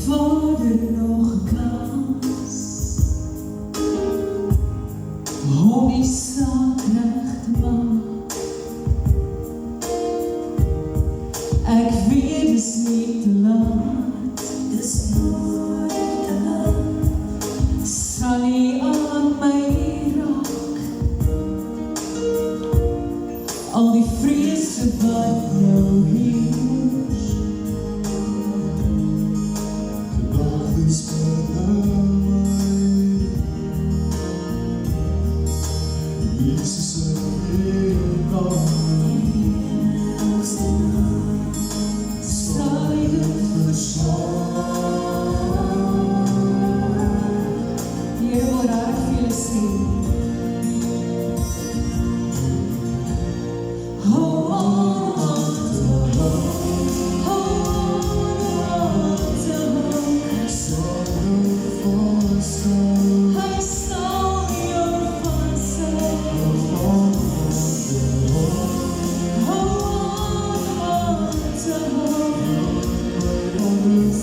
Vader, nog 'n kans om die saak reg te maak. Ek weet dis nie te laat, dis nooit te laat. Sal nie aan my raak, al die vrese wat nou heers. Gedagtes binne my, Jesus in naam, Sal jy dit verstaan. Die Here wil raak vir julle sê. Hold on to hope, hold on to hope. Sal verstaan. Hy sal jou vansel. Hold on to hope, Hold on to hope. alles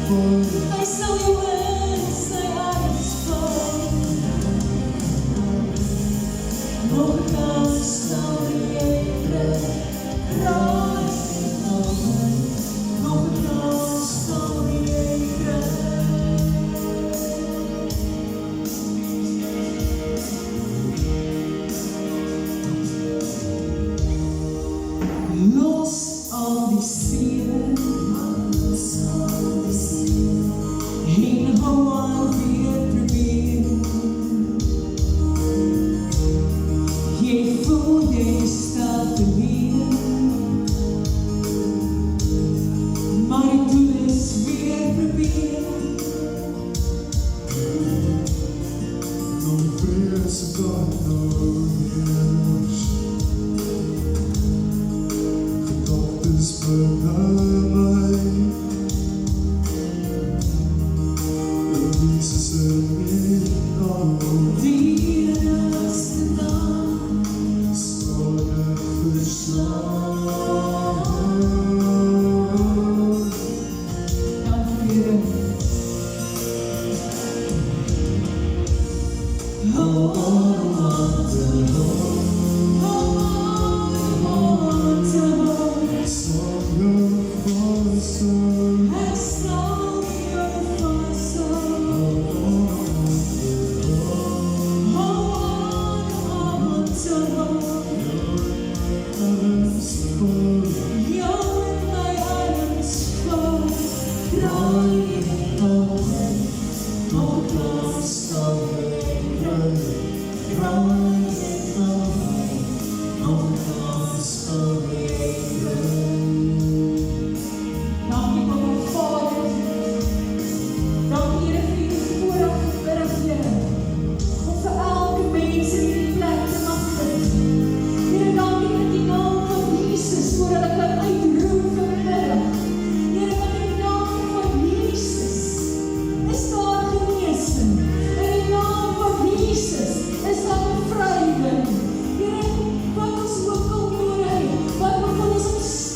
voor Hy sal jou in sy arms val. Nogtans sal jy bly, raai van my. Nogtans sal jy bly. Los al die seer, en hou aan weer probeer. Jy voel jy staat te leer, maar die doel is weer probeer. nog vrees wat nou heers. Gedagtes binne my, Jesus in naam, Die enigste naam, sal ek verstaan. dankie Here. Hold on to hope, hold on to hope. Sal ek verstaan. Ek sal jou vansel. Hold on to hope. Alles voor Jou in my arms val. Draai nogtans sal ek bly. Nogtans sal ek bly. Dankie Papa Vader. Dankie Here vir die voorreg biddig Here. Om vir elke mens in hierdie plek te mag bid. Here, dankie dat die naam van Jesus voor hulle kan uitroep vanmiddag. Here, want in die naam van Jesus is daar genesing. In die naam van Jesus is daar bevryding. Here, wat ons ook al nodig het, wat ook al ons omstandighede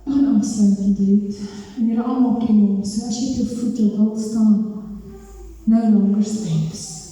Aansluiting dit. En Here almal ken hom. So as jy op jou voete wil staan, no longer steps.